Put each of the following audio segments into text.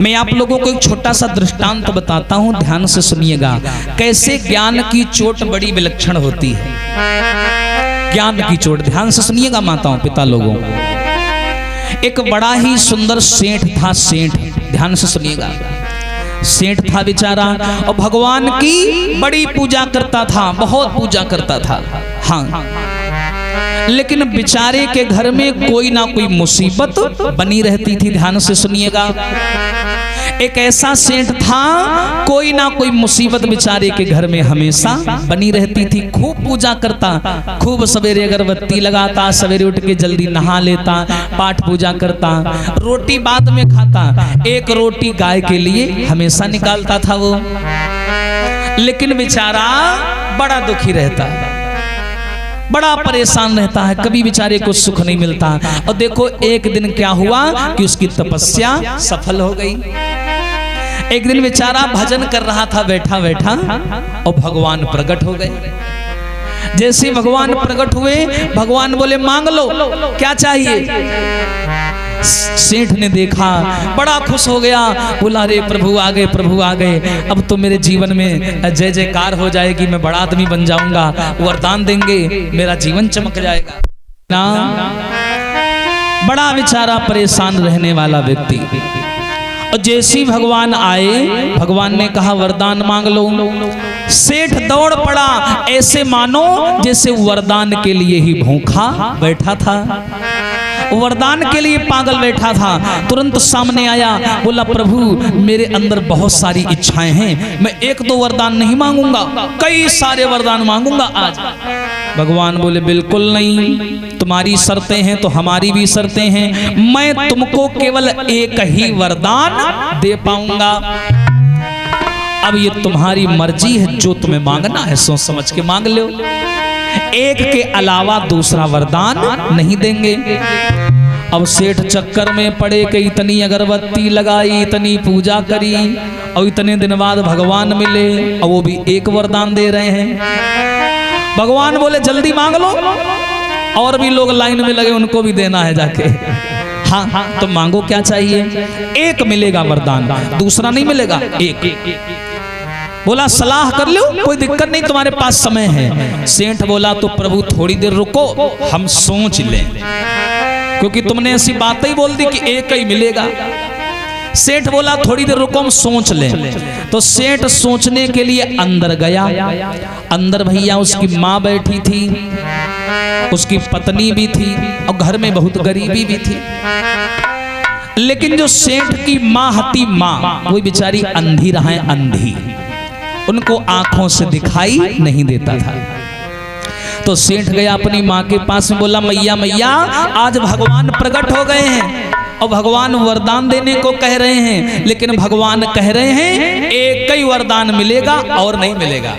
मैं आप लोगों को एक छोटा सा दृष्टांत बताता हूं, ध्यान से सुनिएगा। कैसे ज्ञान की चोट बड़ी विलक्षण होती है। ज्ञान की चोट, ध्यान से सुनिएगा माताओं पिता लोगों। एक बड़ा ही सुंदर सेठ था, सेठ, ध्यान से सुनिएगा। सेठ था बेचारा और भगवान की बड़ी पूजा करता था, बहुत पूजा करता था। हाँ, लेकिन बेचारे के घर में कोई ना कोई मुसीबत बनी रहती थी। ध्यान से सुनिएगा। एक ऐसा सेठ था, कोई ना कोई मुसीबत बेचारे के घर में हमेशा बनी रहती थी। खूब पूजा करता, खूब सवेरे अगरबत्ती लगाता, सवेरे उठ के जल्दी नहा लेता, पाठ पूजा करता, रोटी बाद में खाता, एक रोटी गाय के लिए हमेशा निकालता था वो। लेकिन बेचारा बड़ा दुखी रहता है, बड़ा परेशान रहता है, कभी बेचारे को सुख नहीं मिलता। और देखो एक दिन क्या हुआ कि उसकी तपस्या सफल हो गई। एक दिन बेचारा भजन कर रहा था बैठा बैठा और भगवान प्रकट हो गए। जैसे भगवान प्रकट हुए, भगवान बोले मांग लो, क्या चाहिए। सेठ ने देखा, बड़ा खुश हो गया, बोला रे प्रभु आ गए, प्रभु आ गए, अब तो मेरे जीवन में जय जयकार हो जाएगी, मैं बड़ा आदमी बन जाऊंगा, वरदान देंगे, मेरा जीवन चमक जाएगा ना। बड़ा बेचारा परेशान रहने वाला व्यक्ति। और जैसे ही भगवान आए, भगवान ने कहा वरदान मांग लो। सेठ दौड़ पड़ा, ऐसे मानो जैसे वरदान के लिए ही भूखा बैठा था, वरदान के लिए पागल बैठा था। तुरंत सामने आया, बोला प्रभु मेरे अंदर बहुत सारी इच्छाएं हैं, मैं एक दो वरदान नहीं मांगूंगा, कई सारे वरदान मांगूंगा आज। भगवान बोले बिल्कुल नहीं, तुम्हारी शर्तें हैं तो हमारी भी शर्तें हैं, मैं तुमको केवल एक ही वरदान दे पाऊंगा। अब ये तुम्हारी मर्जी है, जो तुम्हें मांगना है सोच समझ के मांग लो, एक के अलावा दूसरा वरदान नहीं देंगे। अब सेठ चक्कर में पड़े कि इतनी अगरबत्ती लगाई, इतनी पूजा करी, और इतने दिन बाद भगवान मिले और वो भी एक वरदान दे रहे हैं। भगवान बोले जल्दी मांग लो, और भी लोग लाइन में लगे, उनको भी देना है जाके। हाँ तो मांगो क्या चाहिए। एक मिलेगा वरदान, दूसरा नहीं मिलेगा, एक। बोला सलाह कर लो, कोई दिक्कत नहीं, तुम्हारे पास समय है। सेठ बोला तो प्रभु थोड़ी देर रुको, हम सोच लें, क्योंकि तुमने ऐसी बात ही बोल दी कि एक ही मिलेगा। सेठ बोला थोड़ी देर रुको, हम सोच लें। तो सेठ सोचने के लिए अंदर गया। अंदर भैया उसकी माँ बैठी थी, उसकी पत्नी भी थी, और घर में बहुत गरीबी भी थी। लेकिन जो सेठ की माँ हती माँ, वो बेचारी अंधी रहा, अंधी, उनको आंखों से दिखाई नहीं देता था। तो सेठ गया अपनी माँ के पास में, बोला मैया मैया आज भगवान प्रकट हो गए हैं और भगवान वरदान देने को कह रहे हैं, लेकिन भगवान कह रहे हैं एक ही वरदान मिलेगा और नहीं मिलेगा।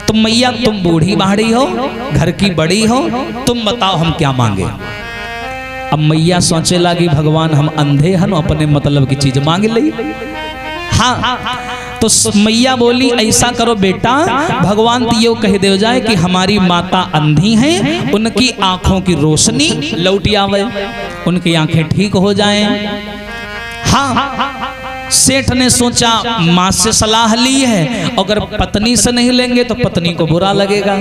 तो मैया तुम बूढ़ी बाड़ी हो, घर की बड़ी हो, तुम बताओ हम क्या मांगे। अब मैया सोचे लगी भगवान हम अंधे हैं, अपने मतलब की चीज मांग ली। हाँ तो मैया बोली ऐसा करो बेटा, भगवान तो ये कह दे जाए कि हमारी माता अंधी हैं, उनकी आंखों की रोशनी लौट आवे, उनकी आंखें ठीक हो जाएं। हाँ सेठ ने सोचा माँ से सलाह ली है, अगर पत्नी से नहीं लेंगे तो पत्नी को बुरा लगेगा।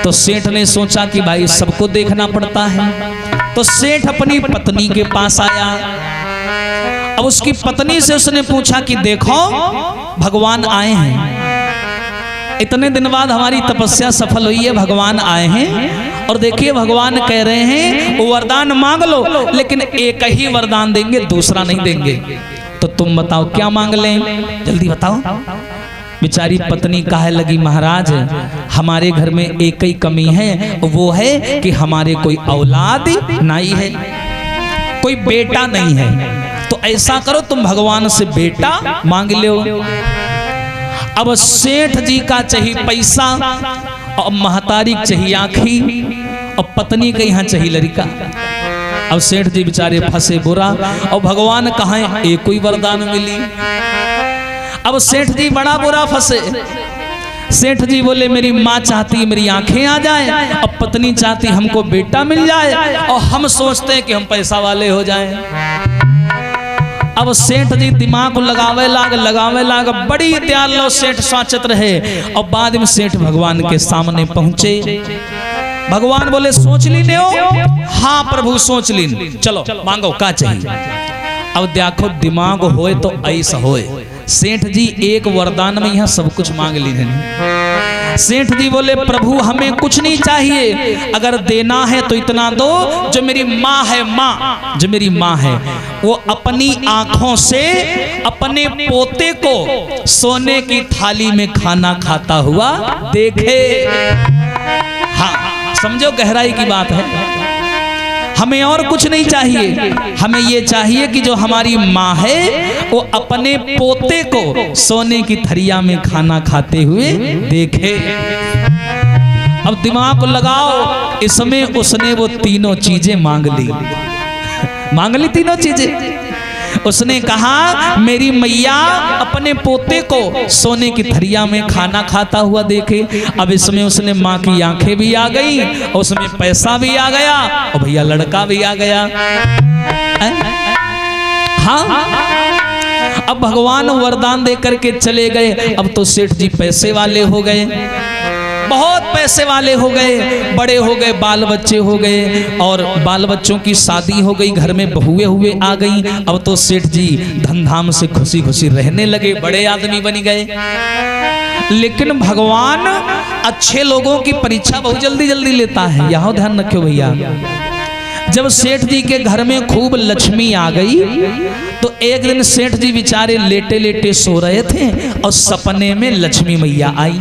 तो सेठ ने सोचा कि भाई सबको देखना पड़ता है। तो सेठ अपनी पत्नी के पास आया। अब उसकी पत्नी से उसने पूछा कि देखो भगवान आए हैं, इतने दिन बाद हमारी तपस्या सफल हुई है, भगवान आए हैं, और देखिए भगवान कह रहे हैं वो वरदान मांग लो, लेकिन एक ही वरदान देंगे, दूसरा नहीं देंगे। तो तुम बताओ क्या मांग लें, जल्दी बताओ। बेचारी पत्नी कहे लगी महाराज हमारे घर में एक ही कमी है, वो है कि हमारे कोई औलाद नहीं है, कोई बेटा नहीं है। तो ऐसा करो तुम भगवान से बेटा मांग लो। अब सेठ जी का चाहिए पैसा, और महतारी चाहिए आँखी, और पत्नी के यहाँ चाहिए लड़का। अब सेठ जी बेचारे फंसे बुरा, और भगवान कहाँ एक कोई वरदान मिली। अब सेठ जी बड़ा बुरा फंसे। सेठ जी बोले मेरी माँ चाहती मेरी आंखें आ जाए, और पत्नी चाहती हमको बेटा मिल जाए, और हम सोचते हैं कि हम पैसा वाले हो जाएं। अब सेठ जी दिमाग लगावे लाग बड़ी दयालु सेठ साचत रहे। और बाद में सेठ भगवान के सामने पहुंचे। भगवान बोले सोच ली ने हो? हाँ प्रभु सोच ली। चलो मांगो का चाहिए। अब देखो दिमाग होए तो ऐसा होए। सेठ जी एक वरदान में यहाँ सब कुछ मांग ली। सेठ जी बोले प्रभु हमें कुछ नहीं चाहिए, अगर देना है तो इतना दो, जो मेरी माँ है, माँ जो मेरी माँ है वो अपनी आंखों से अपने पोते को सोने की थाली में खाना खाता हुआ देखे। हाँ समझो गहराई की बात है। हमें और कुछ नहीं चाहिए, हमें ये चाहिए कि जो हमारी माँ है वो अपने पोते को सोने की थरिया में खाना खाते हुए देखे। अब दिमाग को लगाओ, इसमें उसने वो तीनों चीजें मांग ली तीनों चीजें। उसने कहा मेरी मैया अपने पोते को सोने की थरिया में खाना खाता हुआ देखे। अब इसमें उसने माँ की आंखें भी आ गई, उसमें पैसा भी आ गया और भैया लड़का भी आ गया। हाँ अब भगवान वरदान दे करके चले गए। अब तो सेठ जी पैसे वाले हो गए, बहुत पैसे वाले हो गए, बड़े हो गए, बाल बच्चे हो गए और बाल बच्चों की शादी हो गई, घर में बहुएं हुए आ गई। अब तो सेठ जी धूमधाम से खुशी खुशी रहने लगे, बड़े आदमी बन गए। लेकिन भगवान अच्छे लोगों की परीक्षा बहुत जल्दी जल्दी लेता है, यहाँ ध्यान रखो भैया। जब सेठ जी के घर में खूब लक्ष्मी आ गई तो एक दिन सेठ जी बेचारे लेटे लेटे सो रहे थे और सपने में लक्ष्मी मैया आई।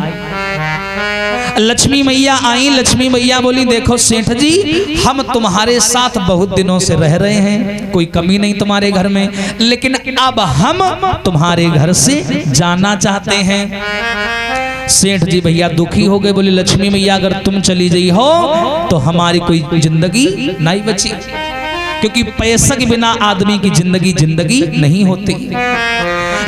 लक्ष्मी मैया आई, लक्ष्मी मैया बोली देखो सेठ जी हम तुम्हारे साथ बहुत दिनों से रह रहे हैं, कोई कमी नहीं तुम्हारे घर में, लेकिन अब हम तुम्हारे घर से जाना चाहते हैं। सेठ जी भैया दुखी हो गए, बोले लक्ष्मी मैया अगर तुम चली गई हो तो हमारी कोई जिंदगी नहीं बची, क्योंकि पैसा के बिना आदमी की जिंदगी नहीं होती।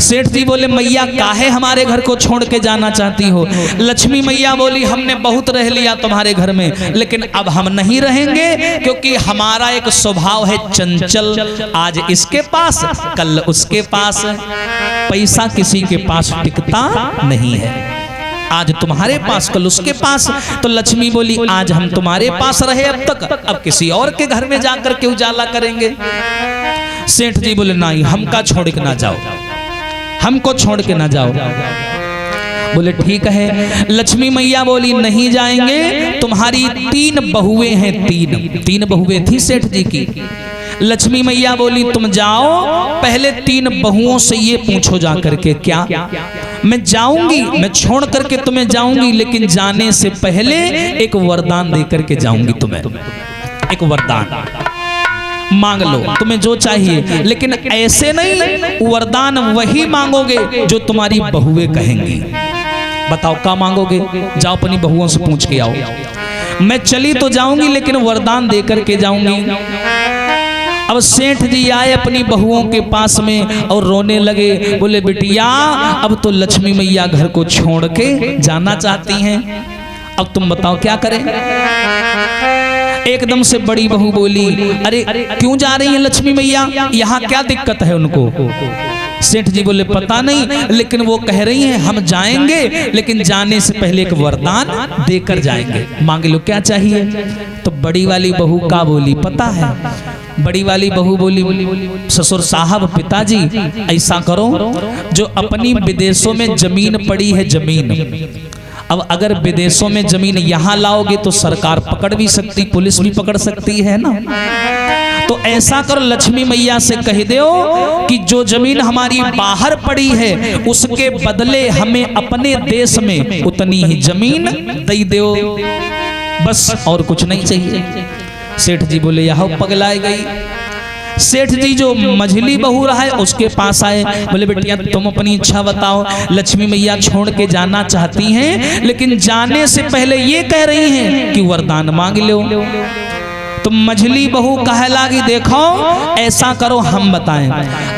सेठ जी बोले मैया काहे हमारे घर को छोड़ के जाना चाहती हो? लक्ष्मी मैया बोली हमने बहुत रह लिया तुम्हारे घर में, लेकिन अब हम नहीं रहेंगे, क्योंकि हमारा एक स्वभाव है चंचल, आज इसके पास कल उसके पास, पैसा किसी के पास टिकता नहीं है, आज तुम्हारे पास कल उसके पास। तो लक्ष्मी बोली आज हम तुम्हारे पास रहे अब तक, अब किसी और के घर में जाकर के उजाला करेंगे। सेठ जी बोले नहीं हमका छोड़ के ना जाओ, हमको छोड़ के ना जाओ। बोले ठीक है। लक्ष्मी मैया बोली नहीं जाएंगे, तुम्हारी 3 बहुएं हैं, 3 बहुएं थी सेठ जी की। लक्ष्मी मैया बोली तुम जाओ, पहले 3 बहुओं से ये पूछो जा करके क्या मैं जाऊंगी, मैं छोड़ करके तुम्हें जाऊंगी, लेकिन जाने से पहले एक वरदान दे करके जाऊंगी तुम्हें, एक वरदान मांग लो तुम्हें जो चाहिए, लेकिन ऐसे नहीं, वरदान वही मांगोगे जो तुम्हारी बहुएं कहेंगी। बताओ क्या मांगोगे? जाओ अपनी बहुओं से पूछ के आओ। मैं चली तो जाऊंगी लेकिन वरदान दे करके जाऊंगी। अब सेठ जी आए अपनी बहुओं के पास में और रोने लगे, बोले बिटिया अब तो लक्ष्मी मैया घर को छोड़ के जाना चाहती हैं, अब तुम बताओ क्या करें? एकदम से बड़ी बहू बोली अरे क्यों जा रही है लक्ष्मी मैया, यहाँ क्या दिक्कत है उनको? सेठ जी बोले पता नहीं, लेकिन वो कह रही हैं हम जाएंगे, लेकिन जाने से पहले एक वरदान देकर जाएंगे, मांग लो क्या चाहिए? तो बड़ी वाली बहू का बोली पता है? बड़ी वाली बहू बोली ससुर साहब पिताजी ऐसा करो, जो अपनी विदेशों में जमीन पड़ी है जमीन, अब अगर विदेशों में जमीन यहाँ लाओगे तो सरकार पकड़ भी सकती, पुलिस भी पकड़ सकती है ना, तो ऐसा करो लक्ष्मी मैया से कह दो कि जो जमीन हमारी बाहर पड़ी है उसके बदले हमें अपने देश में उतनी ही जमीन दे दो, बस और कुछ नहीं चाहिए। सेठ जी बोले यह पगलाई गई। सेठ जी जो मझली बहू रहा है उसके पास आए, बोले बेटिया तुम अपनी इच्छा बताओ, लक्ष्मी मैया छोड़ के जाना चाहती हैं, लेकिन जाने से पहले ये कह रही हैं कि वरदान मांग लो। तो मझली बहू कहे लगी देखो ऐसा करो हम बताएं,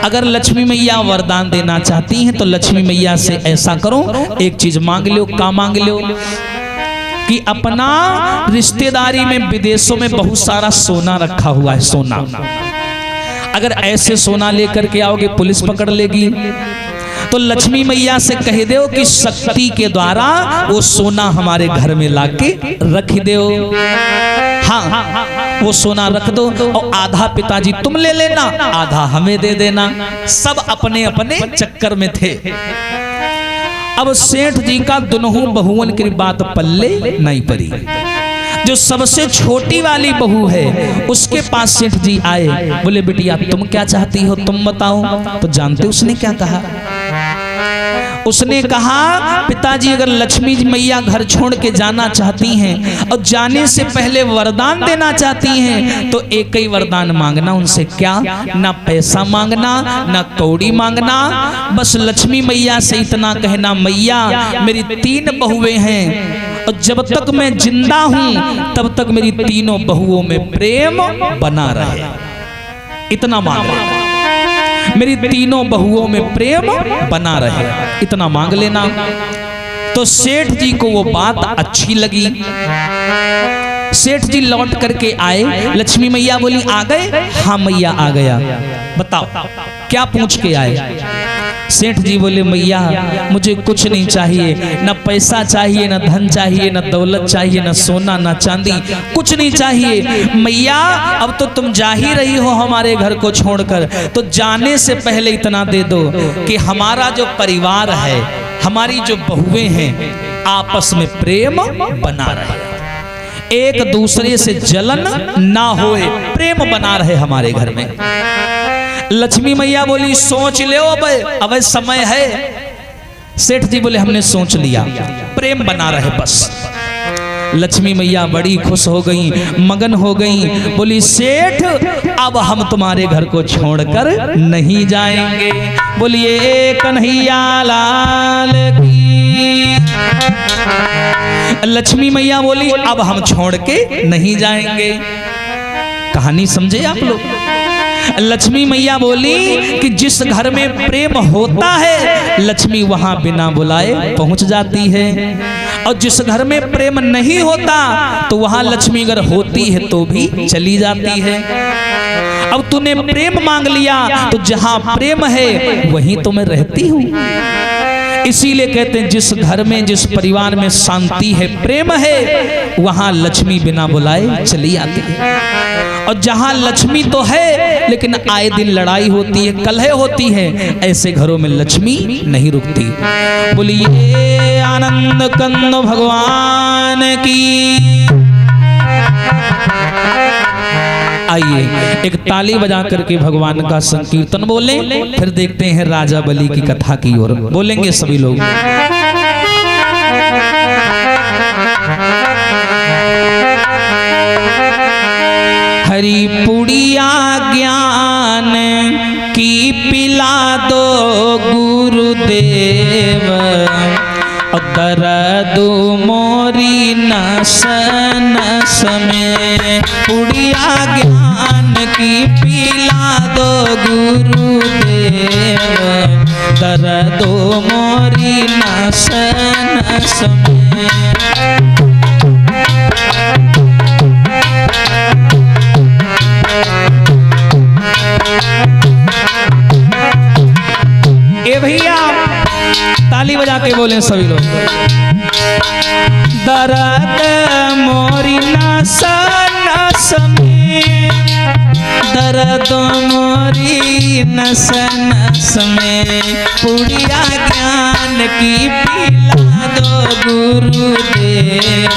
अगर लक्ष्मी मैया वरदान देना चाहती हैं तो लक्ष्मी मैया से ऐसा करो एक चीज मांग लो। क्या मांग लो? कि अपना रिश्तेदारी में विदेशों में बहुत सारा सोना रखा हुआ है, सोना अगर ऐसे सोना लेकर के आओगे पुलिस पकड़ लेगी। तो लक्ष्मी मैया से कह दो कि शक्ति के द्वारा वो सोना हमारे घर में लाके रख दो। हाँ, वो सोना रख दो और आधा पिताजी तुम ले लेना, आधा हमें दे देना। सब अपने अपने चक्कर में थे। अब सेठ जी का दोनों बहुवन की बात पल्ले नहीं पड़ी। जो सबसे छोटी वाली बहू है उसके पास सेठ जी आए, बोले बिटिया तुम क्या चाहती हो, तुम बताओ। तो जानते उसने क्या कहा? उसने कहा पिताजी अगर लक्ष्मी मैया घर छोड़ के जाना चाहती हैं और जाने से पहले वरदान देना चाहती हैं तो एक ही वरदान मांगना उनसे। क्या? ना पैसा मांगना, ना कौड़ी मांगना, बस लक्ष्मी मैया से इतना कहना, मैया मेरी 3 बहुएं हैं और जब तक मैं जिंदा हूं तब तक मेरी तीनों बहुओं में प्रेम बना रहे। इतना मांग लेना, मेरी तीनों बहुओं में प्रेम बना रहे, इतना मांग लेना। तो सेठ जी को वो बात अच्छी लगी। सेठ जी लौट करके आए। लक्ष्मी मैया बोली आ गए? हाँ मैया आ गया। बताओ क्या पूछ के आए? सेठ जी बोले मैया मुझे कुछ नहीं चाहिए, ना पैसा चाहिए, ना धन चाहिए, ना दौलत चाहिए, ना सोना, ना चांदी, कुछ नहीं चाहिए। मैया अब तो तुम जा ही रही हो हमारे घर को छोड़कर, तो जाने से पहले इतना दे दो कि हमारा जो परिवार है, हमारी जो बहुएं हैं, आपस में प्रेम बना रहे, एक दूसरे से जलन ना होए, प्रेम बना रहे हमारे घर में। लक्ष्मी मैया बोली सोच लो अब समय है। सेठ जी बोले हमने सोच लिया, प्रेम बना रहे बस। लक्ष्मी मैया बड़ी खुश हो गई, मगन हो गई। बोली सेठ अब हम तुम्हारे घर को छोड़कर नहीं जाएंगे। बोलिए कन्हैया लाल की। लक्ष्मी मैया बोली अब हम छोड़ के नहीं जाएंगे। कहानी समझे आप लोग? लक्ष्मी मैया बोली कि जिस घर में प्रेम होता है लक्ष्मी वहां बिना बुलाए पहुंच जाती है, और जिस घर में प्रेम नहीं होता तो वहां लक्ष्मी अगर होती है तो भी चली जाती है। अब तूने प्रेम मांग लिया तो जहां प्रेम है वहीं तो मैं रहती हूं। इसीलिए कहते हैं जिस घर में, जिस परिवार में शांति है, प्रेम है, वहां लक्ष्मी बिना बुलाए चली आती है। और जहां लक्ष्मी तो है लेकिन आए दिन लड़ाई होती है, कलह होती है, ऐसे घरों में लक्ष्मी नहीं रुकती। बोलिए आनंद कंद भगवान की। आइए एक ताली बजा करके भगवान का संकीर्तन बोलें, फिर देखते हैं राजा बलि की कथा की ओर। बोलेंगे सभी लोग। हरि पुड़िया ज्ञान की पिला दो गुरुदेव, दर्द मोरी नस नस में। पुड़िया ज्ञान की पिला दो गुरुदेव, दर्द मोरी नस नस में। ए भैया ताली बजा के बोले सभी लोग। दर्द मोरी नस नस में, दर्द मोरी नस नस में। पुड़िया ज्ञान की पिला दो गुरुदेव,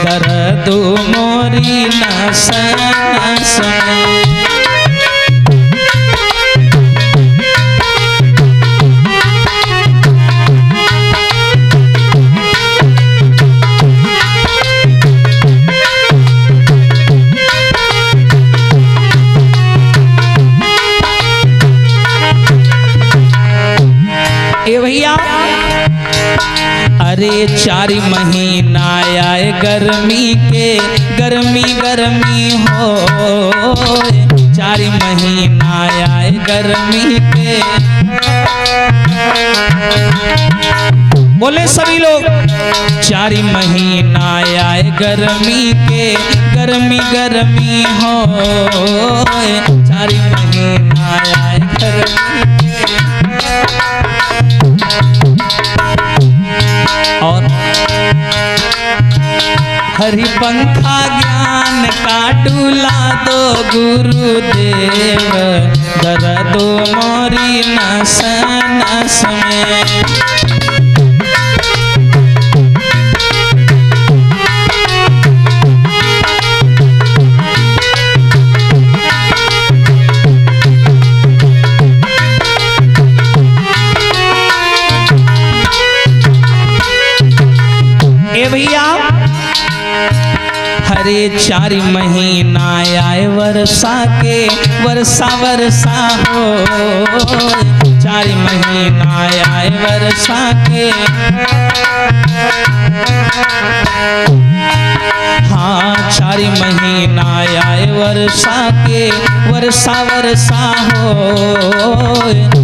दर्द मोरी नस नस में। अरे 4 महीना आए गर्मी के, गर्मी गर्मी हो। 4 महीना आए गर्मी के। बोले सभी लोग। 4 महीना आए गर्मी के, गर्मी गर्मी हो। चार महीना आए घर और हरि पंखा ज्ञान का डूला दो गुरुदेव, दर्दो मोरी नस नस में। ए भैया हरे चार महीना आए वर्षा के, वर्षा वर्षा हो, चार महीना आए वर्षा के। हाँ चार महीना आए वर्षा के, वर्षा वर्षा हो,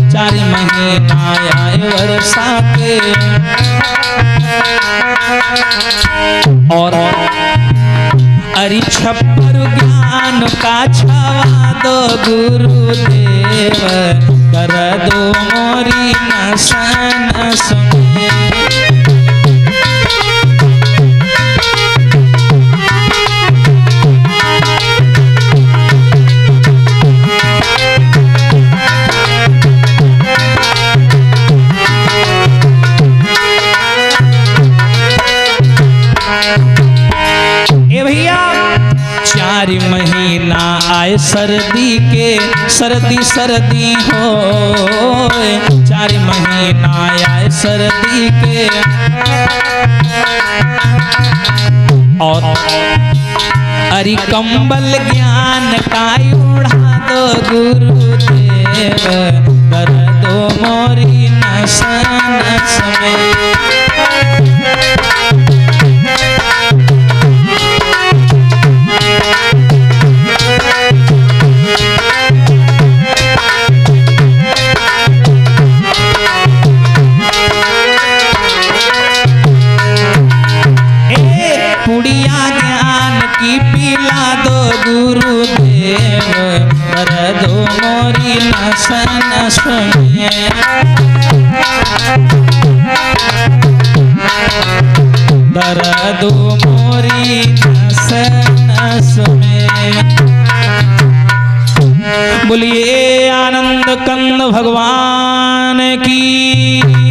चार महीना आए वर्षा के। और अरि छप्पर ज्ञान का छावा दो गुरुदेव, कर दो मोरी नस नस में। चार महीना आए सर्दी के, सर्दी सर्दी हो, चार महीना आए सर्दी के। और अरि कंबल ज्ञान का उड़ा दो गुरुदेव, कर दो मोरी नस नस में। पुड़िया ज्ञान की पिला दो गुरुदेव, कर दो मोरी नस नस में। कर दो मोरी नस नस में। बोलिए आनंद कंद भगवान की।